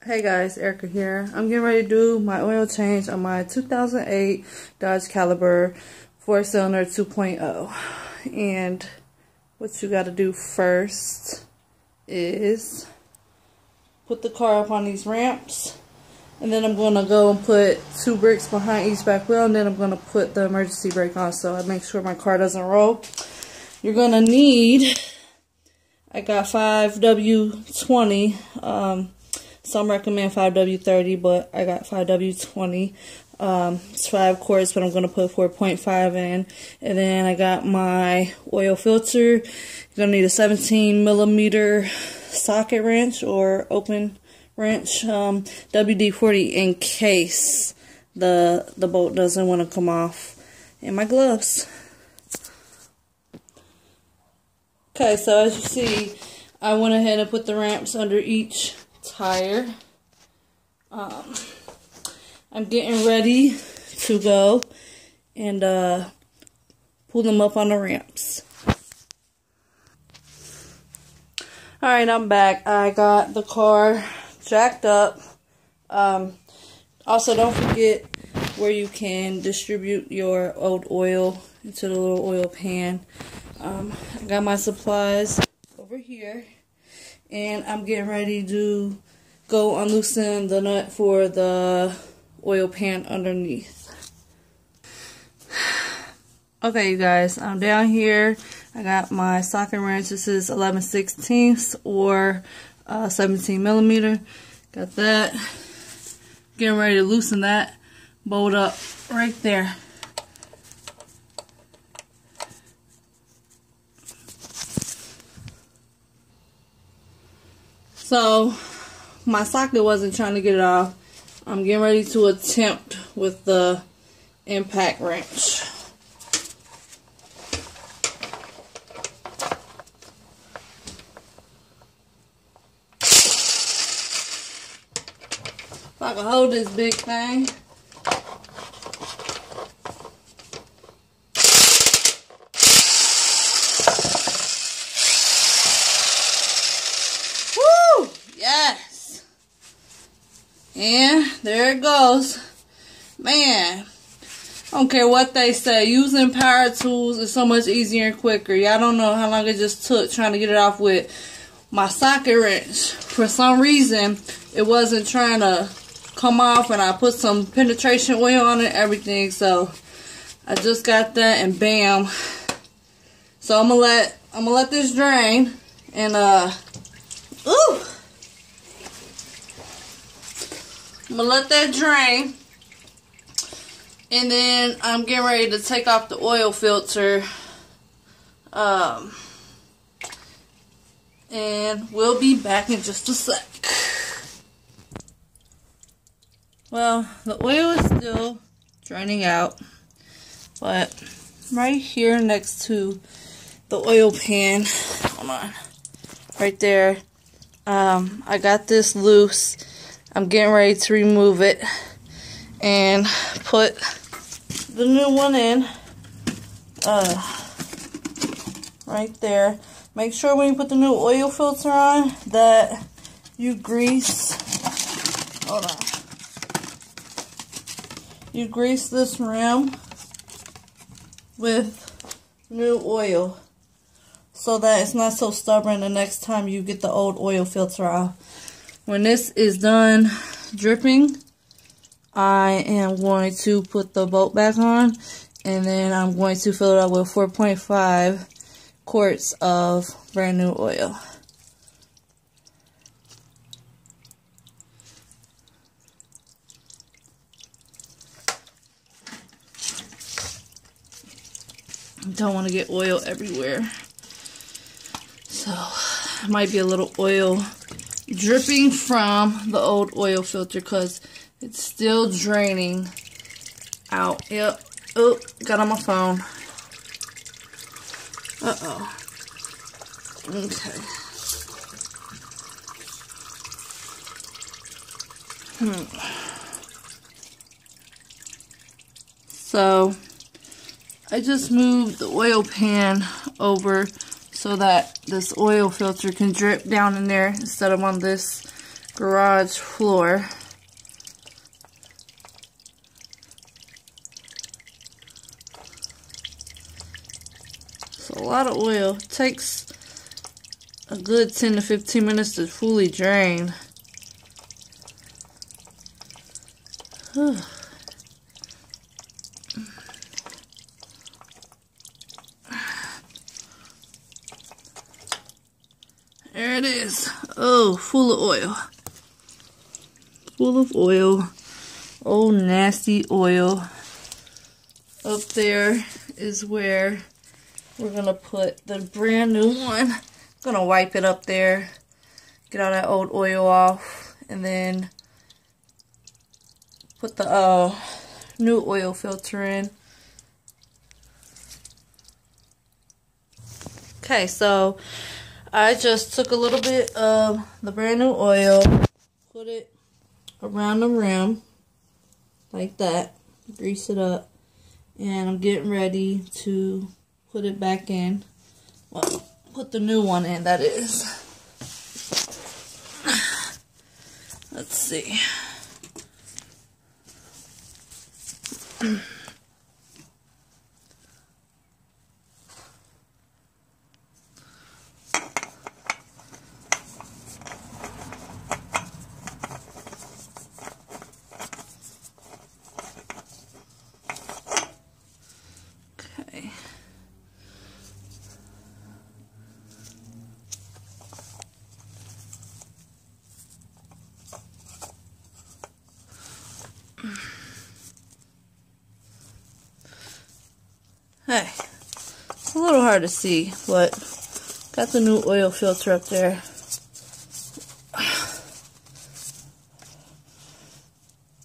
Hey guys, Erica here. I'm getting ready to do my oil change on my 2008 Dodge Caliber 4-cylinder 2.0. And what you got to do first is put the car up on these ramps. And then I'm going to go and put 2 brakes behind each back wheel. And then I'm going to put the emergency brake on so I make sure my car doesn't roll. You're going to need, I got 5W20. Some recommend 5W30, but I got 5W20. It's 5 quarts, but I'm going to put 4.5 in. And then I got my oil filter. You're going to need a 17mm socket wrench or open wrench, WD-40 in case the bolt doesn't want to come off. And my gloves. Okay, so as you see, I went ahead and put the ramps under each tire. I'm getting ready to go and pull them up on the ramps. Alright, I'm back. I got the car jacked up. Also, don't forget where you can distribute your old oil into the little oil pan. I got my supplies over here. And I'm getting ready to go unloosen the nut for the oil pan underneath. Okay, you guys, I'm down here. I got my socket wrench. This is 11/16 or 17mm. Got that. Getting ready to loosen that bolt up right there. So, my socket wasn't trying to get it off. I'm getting ready to attempt with the impact wrench. If I can hold this big thing. Yes. And there it goes. Man, I don't care what they say. Using power tools is so much easier and quicker. Y'all don't know how long it just took trying to get it off with my socket wrench. For some reason, it wasn't trying to come off, and I put some penetration oil on it and everything. So I just got that, and bam. So I'm gonna let this drain, and ooh. I'm going to let that drain, and then I'm getting ready to take off the oil filter, and we'll be back in just a sec. Well, the oil is still draining out, but right here next to the oil pan, hold on, right there, I got this loose. I'm getting ready to remove it and put the new one in right there. Make sure when you put the new oil filter on that you grease, hold on, you grease this rim with new oil so that it's not so stubborn the next time you get the old oil filter off. When this is done dripping, I am going to put the bolt back on, and then I'm going to fill it up with 4.5 quarts of brand new oil. Don't want to get oil everywhere. So, it might be a little oil dripping from the old oil filter because it's still draining out. Yep. Oh, got on my phone. Uh-oh. Okay. So, I just moved the oil pan over so that this oil filter can drip down in there instead of on this garage floor. So a lot of oil. It takes a good 10 to 15 minutes to fully drain. There it is. Oh, full of oil. Full of oil. Oh, nasty oil. Up there is where we're going to put the brand new one. I'm going to wipe it up there. Get all that old oil off. And then put the new oil filter in. Okay, so I just took a little bit of the brand new oil, put it around the rim, like that, grease it up, and I'm getting ready to put it back in. Well, put the new one in, that is. Let's see. Okay. Hey, it's a little hard to see, but got the new oil filter up there.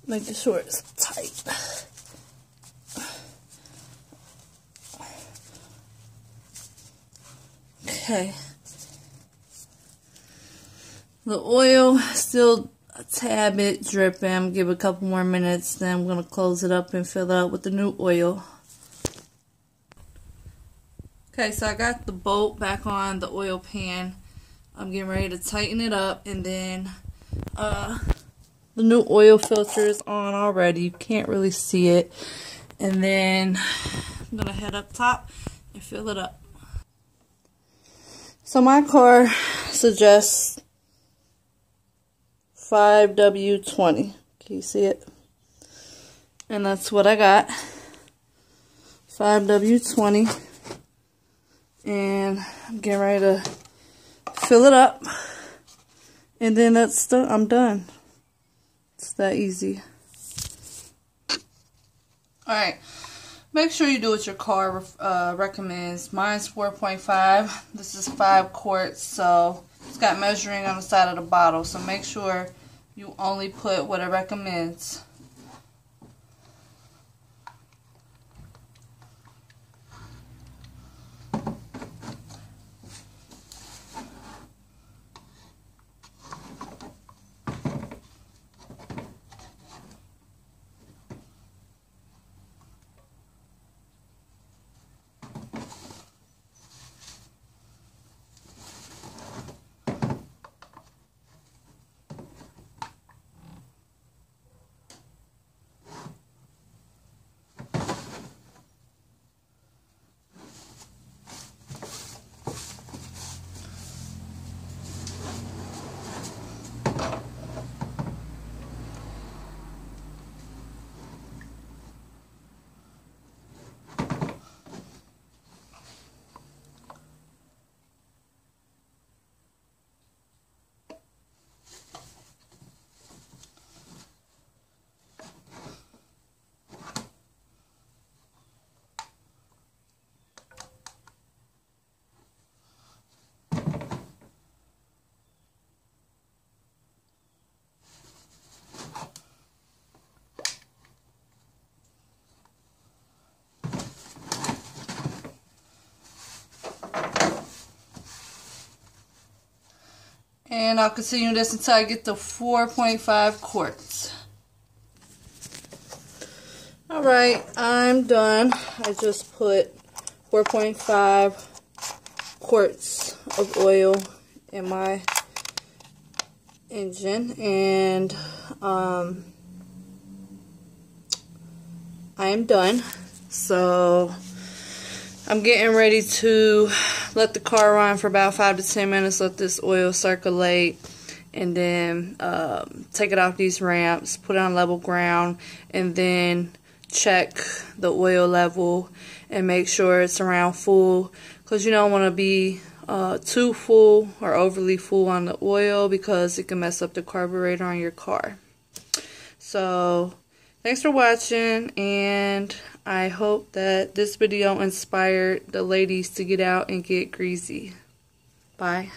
Making sure it's tight. Okay. The oil still a tad bit dripping. I'm gonna give it a couple more minutes, then I'm gonna close it up and fill it up with the new oil. Okay, so I got the bolt back on the oil pan. I'm getting ready to tighten it up, and then the new oil filter is on already. You can't really see it. And then I'm gonna head up top and fill it up. So my car suggests 5W20. Can you see it? And that's what I got. 5W20. And I'm getting ready to fill it up. And then I'm done. It's that easy. Alright. Make sure you do what your car recommends. Mine's 4.5. This is 5 quarts, so it's got measuring on the side of the bottle. So make sure you only put what it recommends. And I'll continue this until I get to 4.5 quarts. Alright, I'm done. I just put 4.5 quarts of oil in my engine, and I am done. So I'm getting ready to let the car run for about 5 to 10 minutes, let this oil circulate, and then take it off these ramps, put it on level ground, and then check the oil level and make sure it's around full, because you don't want to be too full or overly full on the oil, because it can mess up the carburetor on your car. So thanks for watching, and I hope that this video inspired the ladies to get out and get greasy. Bye.